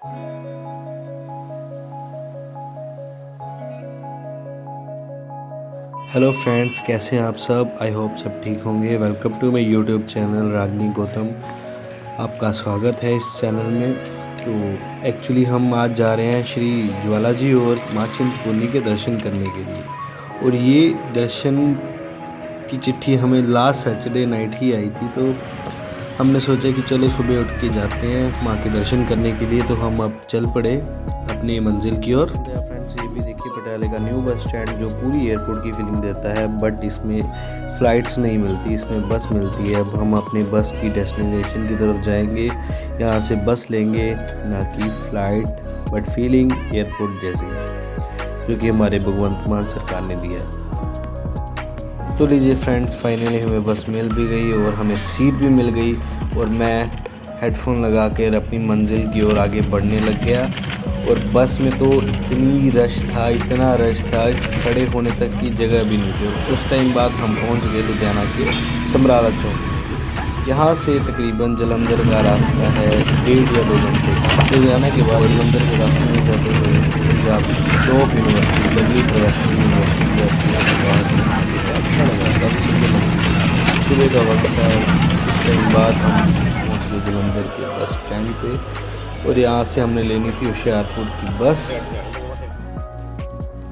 Hello friends, कैसे हैं आप सब। आई होप सब ठीक होंगे। Welcome to my YouTube channel Ragini Gautam. आपका स्वागत है इस चैनल में। तो एक्चुअली हम आज जा रहे हैं श्री ज्वाला जी और माँ चिंतपूर्णी के दर्शन करने के लिए। और ये दर्शन की चिट्ठी हमें लास्ट सैटरडे नाइट ही आई थी, तो हमने सोचा कि चलो सुबह उठ के जाते हैं माँ के दर्शन करने के लिए। तो हम अब चल पड़े अपनी मंजिल की ओर। फ्रेंड्स, ये भी देखिए पटियाले का न्यू बस स्टैंड, जो पूरी एयरपोर्ट की फीलिंग देता है। बट इसमें फ़्लाइट्स नहीं मिलती, इसमें बस मिलती है। अब हम अपने बस की डेस्टिनेशन की तरफ जाएंगे, यहाँ से बस लेंगे, ना कि फ़्लाइट, बट फीलिंग एयरपोर्ट जैसी, जो कि हमारे भगवंत मान सरकार ने दिया। तो लीजिए फ्रेंड्स, फाइनली हमें बस मिल भी गई और हमें सीट भी मिल गई। और मैं हेडफोन लगा कर अपनी मंजिल की ओर आगे बढ़ने लग गया। और बस में तो इतना रश था, खड़े होने तक की जगह भी नहीं थी। उस टाइम बाद हम पहुंच गए लुधियाना के समराला चौक। यहाँ से तकरीबन जालंधर का रास्ता है 1.5 या 2 घंटे का। लुधियाना के बाद जालंधर के रास्ते में जाते हुए Punjab top university, Delhi professional university जाती है। अच्छा लगा, काफ़ी सुंदर लगा। सुबह का वक्त था। कुछ टाइम बाद हम पहुँच गए जालंधर के बस स्टैंड पे। और यहाँ से हमने लेनी थी होशियारपुर की बस।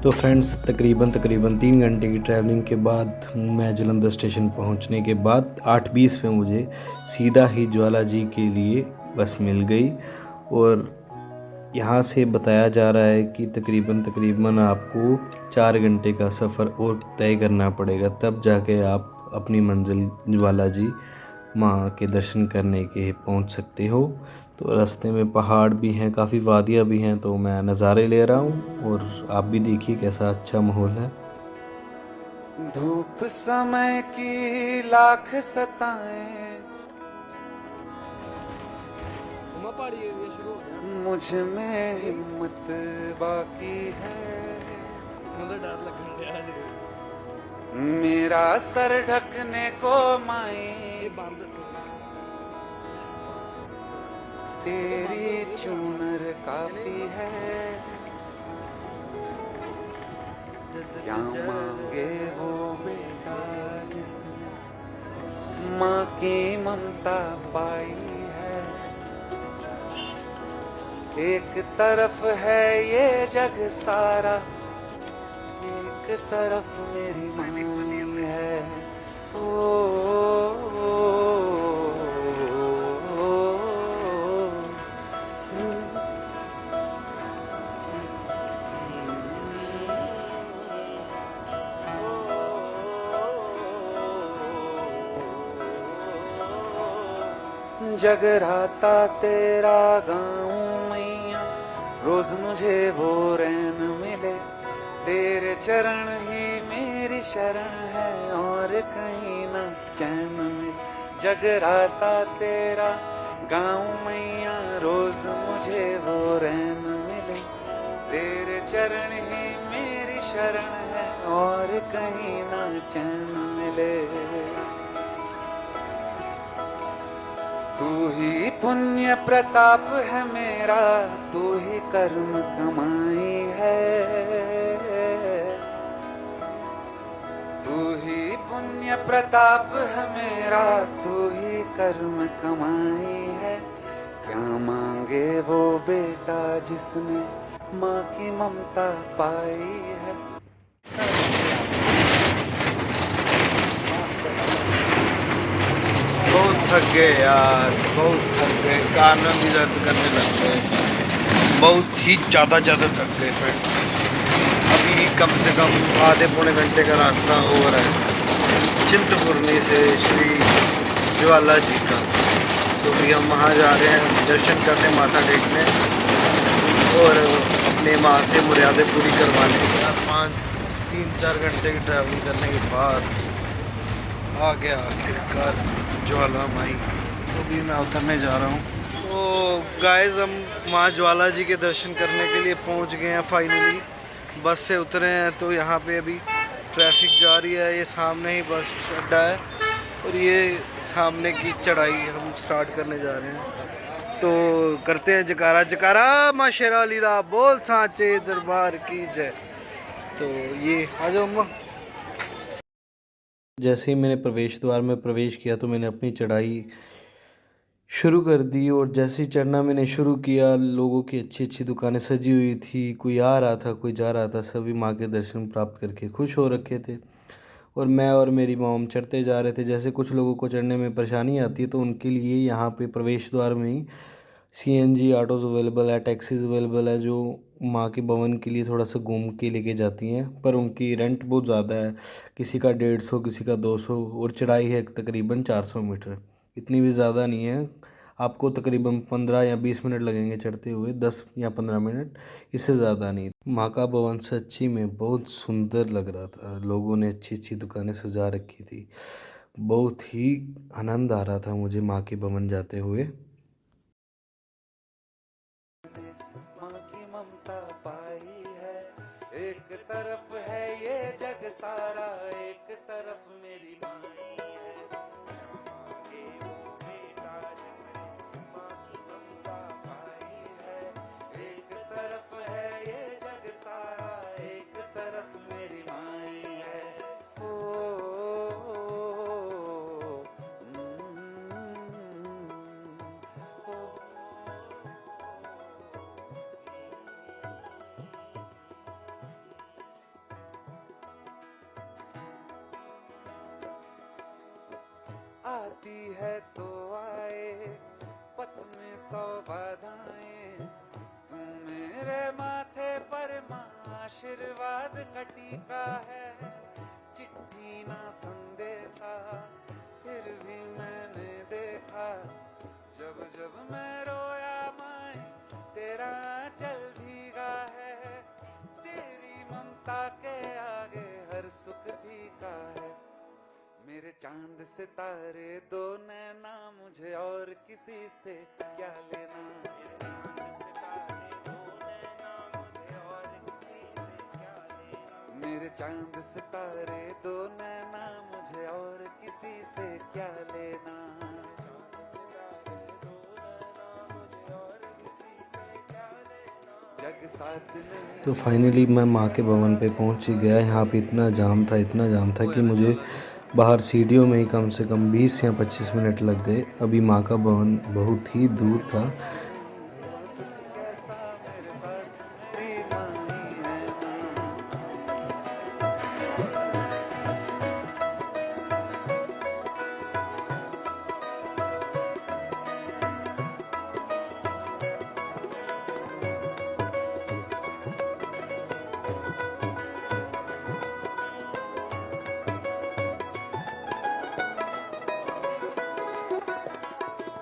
तो फ्रेंड्स, तकरीबन 3 घंटे की ट्रैवलिंग के बाद मैं जालंधर स्टेशन पहुंचने के बाद 8:20 पे मुझे सीधा ही ज्वाला जी के लिए बस मिल गई। और यहाँ से बताया जा रहा है कि तकरीबन आपको 4 घंटे का सफ़र और तय करना पड़ेगा, तब जाके आप अपनी मंजिल ज्वाला जी माँ के दर्शन करने के पहुँच सकते हो। तो रास्ते में पहाड़ भी हैं, काफ़ी वादियाँ भी हैं, तो मैं नज़ारे ले रहा हूँ और आप भी देखिए कैसा अच्छा माहौल है। धूप समय की लाख सताएं, मुझ में हिम्मत बाकी है। मेरा सर ढकने को माई, तेरी चुनर काफी है। क्या मांगे वो बेटा जिसने माँ की ममता पाई है। एक तरफ है ये जग सारा, एक तरफ मेरी माँ है। जगराता तेरा गाऊं मैया, रोज मुझे वो रैन मिले। तेरे चरण ही मेरी शरण है, और कहीं ना चैन मिले। जगराता तेरा गाऊं मैया, रोज मुझे वो रैन मिले। तेरे चरण ही मेरी शरण है, और कहीं ना चैन मिले। तू ही पुण्य प्रताप है मेरा, तू ही कर्म कमाई है। तू ही पुण्य प्रताप है मेरा, तू ही कर्म कमाई है। क्या मांगे वो बेटा जिसने माँ की ममता पाई है। बहुत थक गए यार, बहुत थक गए, कान में भी दर्द करने लग गए, बहुत ही ज़्यादा थक गए फ्रेंड। अभी कम से कम आधे पौने घंटे का रास्ता और है चिंतपूर्णी से श्री ज्वाला जी का। तो भी हम वहाँ जा रहे हैं दर्शन करने, माथा टेकने और अपने माँ से मुरादें पूरी करवाने। 3-4 घंटे की ट्रैवलिंग करने के बाद आ गया आखिरकार ज्वाला माई। तो भी मैं उतरने जा रहा हूँ। तो गाइस, हम माँ ज्वाला जी के दर्शन करने के लिए पहुँच गए हैं फाइनली। बस से उतरे हैं, तो यहाँ पे अभी ट्रैफिक जा रही है। ये सामने ही बस अड्डा है और ये सामने की चढ़ाई हम स्टार्ट करने जा रहे हैं। तो करते हैं जकारा जकारा मां शेरा अली दा बोल सांचे दरबार की जय। तो ये आ जाओ अम्मा। जैसे ही मैंने प्रवेश द्वार में प्रवेश किया तो मैंने अपनी चढ़ाई शुरू कर दी। और जैसे ही चढ़ना मैंने शुरू किया, लोगों की अच्छी अच्छी दुकानें सजी हुई थी, कोई आ रहा था कोई जा रहा था, सभी माँ के दर्शन प्राप्त करके खुश हो रखे थे। और मैं और मेरी मॉम चढ़ते जा रहे थे। जैसे कुछ लोगों को चढ़ने में परेशानी आती है तो उनके लिए यहाँ पे प्रवेश द्वार में ही CNG ऑटोज़ अवेलेबल है, टैक्सीज़ अवेलेबल है, जो माँ के भवन के लिए थोड़ा सा घूम के लेके जाती हैं। पर उनकी रेंट बहुत ज़्यादा है, किसी का 150, किसी का 200, और चढ़ाई है तकरीबन 400 मीटर। इतनी भी ज़्यादा नहीं है, आपको तकरीबन 15 या 20 मिनट लगेंगे चढ़ते हुए, 10 या 15 मिनट, इससे ज़्यादा नहीं। माँ का भवन सच्ची में बहुत सुंदर लग रहा था। लोगों ने अच्छी अच्छी दुकानें सजा रखी थी। बहुत ही आनंद आ रहा था मुझे माँ के भवन जाते हुए। माँ की ममता पाई है, एक तरफ है ये जग सारा, एक तरफ मेरी माई है। ये वो बेटा जिसने माँ की ममता पाई है, एक तरफ है ये जग सारा, एक तरफ मेरी माई है। आती है तो आए पथ में 100 बाधाएं, तू मेरे माथे पर माँ आशीर्वाद का टीका है। चिट्ठी ना संदेशा फिर भी मैंने देखा, जब जब मैं रोया माए तेरा आंचल भीगा है। तेरी ममता के आगे हर सुख फीका है। मेरे चांद सितारे दो नैना, मुझे और किसी से क्या लेना। मेरे चांद सितारे दो नैना, मुझे और किसी से क्या लेना। जग साथ नहीं। तो फाइनली मैं माँ के भवन पे पहुँच ही गया। यहाँ पे इतना जाम था कि मुझे बाहर सीढ़ियों में ही कम से कम 20 या 25 मिनट लग गए। अभी माँ का भवन बहुत ही दूर था। कैसा मेरे साथ मेरी माई है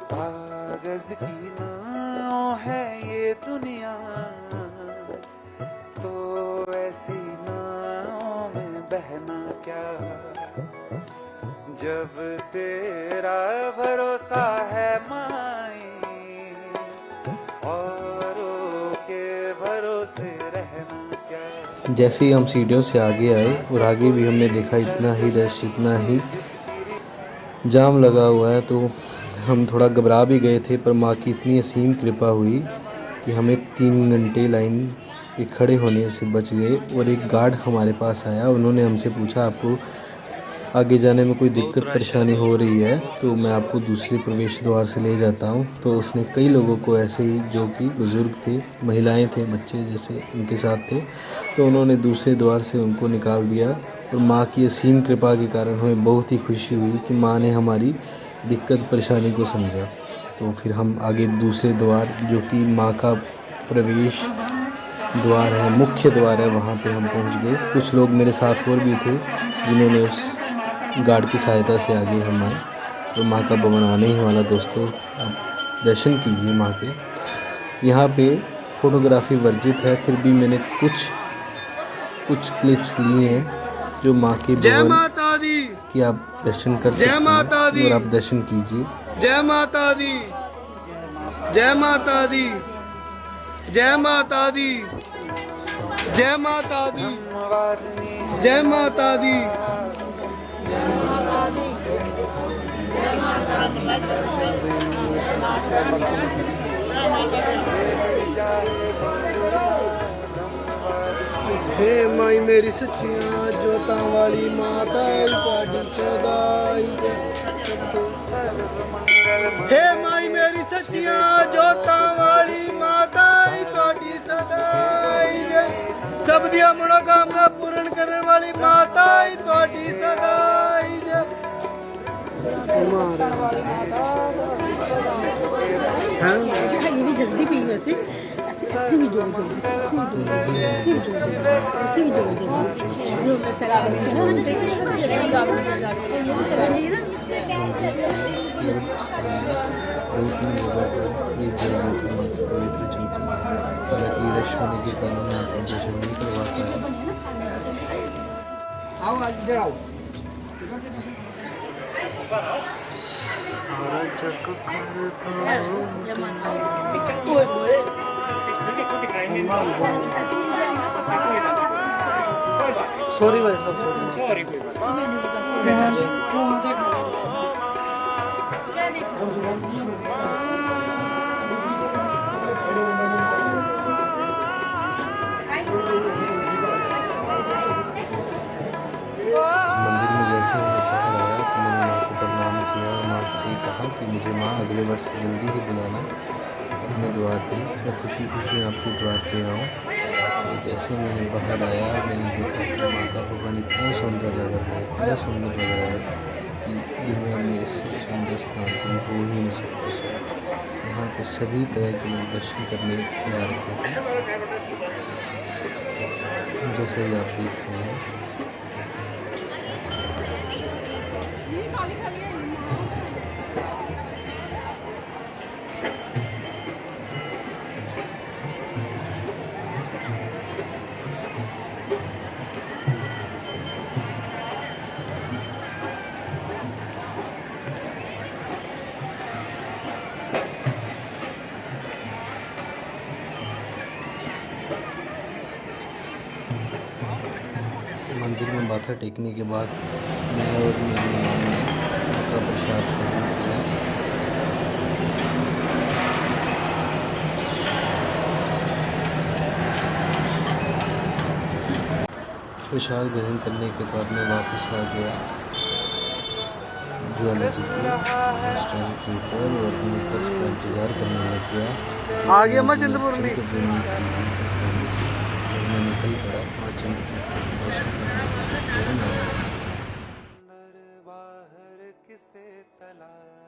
कागज की नाव है ये दुनिया, तो ऐसी नाव में बहना क्या। जब तेरा भरोसा है माई, औरों के भरोसे रहना क्या। जैसे ही हम सीढ़ियों से आगे आए और आगे भी हमने देखा इतना ही रश, इतना ही जाम लगा हुआ है, तो हम थोड़ा घबरा भी गए थे। पर माँ की इतनी असीम कृपा हुई कि हमें 3 घंटे लाइन पे खड़े होने से बच गए। और एक गार्ड हमारे पास आया, उन्होंने हमसे पूछा आपको आगे जाने में कोई दिक्कत परेशानी हो रही है तो मैं आपको दूसरे प्रवेश द्वार से ले जाता हूँ। तो उसने कई लोगों को ऐसे ही, जो कि बुज़ुर्ग थे, महिलाएं थे, बच्चे जैसे उनके साथ थे, तो उन्होंने दूसरे द्वार से उनको निकाल दिया। और माँ की असीम कृपा के कारण हमें बहुत ही खुशी हुई कि माँ ने हमारी दिक्कत परेशानी को समझा। तो फिर हम आगे दूसरे द्वार, जो कि माँ का प्रवेश द्वार है, मुख्य द्वार है, वहाँ पे हम पहुँच गए। कुछ लोग मेरे साथ और भी थे जिन्होंने उस गार्ड की सहायता से आगे हम आए। तो माँ का भवन आने ही वाला दोस्तों, आप दर्शन कीजिए माँ के। यहाँ पे फ़ोटोग्राफी वर्जित है, फिर भी मैंने कुछ क्लिप्स लिए हैं जो माँ के भवन की आप दर्शन कर सकते हैं और आप दर्शन कीजिए। जय माता दी, जय माता दी, जय माता दी, जय माता दी, जय माता दी। हे माई मेरी सच्चियां जोतां वाली माता ਤੁਹਾਡੀ ਸਦਾਈ हे माई मेरी सच्चियां जोतां वाली माता ਤੁਹਾਡੀ सदाई सब दिया मनोकामना पूर्ण करने वाली माता ਤੁਹਾਡੀ सदाई हाँ ये भी जल्दी पी वैसे इतनी भी जोर जोर इतनी भी जोर जो मैं फैला रही हूँ ना देखिए जाग रही है ये भी चला रही है ना ये जल में पवित्र चलती हालांकि रश होने के कारण मैं दर्शन नहीं करवा पाया। आओ आज इधर आओ सारा जग करता सॉरी भाई सब सॉरी मंदिर में जैसे ही मैं बाहर आया तो मैंने माँ को प्रणाम किया और माँ से कहा कि मुझे माँ अगले वर्ष जल्दी ही बुलाना अपने द्वार पे, मैं खुशी खुशी आपके द्वार पे आऊँ। तो जैसे मैंने बाहर आया मैंने देखा कि माँ का भवन इतना सुंदर लग रहा है, इतना सुंदर लग रहा है कि दुनिया में इससे सुंदर स्थान कोई हो ही नहीं सकता। यहाँ पे सभी तरह के लोग दर्शन करने तैयार थे, जैसे ही आप देख रहे हैं। मंदिर में माथा टेकने के बाद मैं और मेरी माँ ने का प्रसाद ग्रहण किया। प्रसाद ग्रहण करने के बाद मैं वापस आ गया ज्वाला जी के स्टैंड के ऊपर और अपने बस का इंतज़ार करने लग गया। आ गया मैं चंद्रपुर में मैं निकल पड़ा और चंद्रपुर दर्शन करने बाहर किसे तला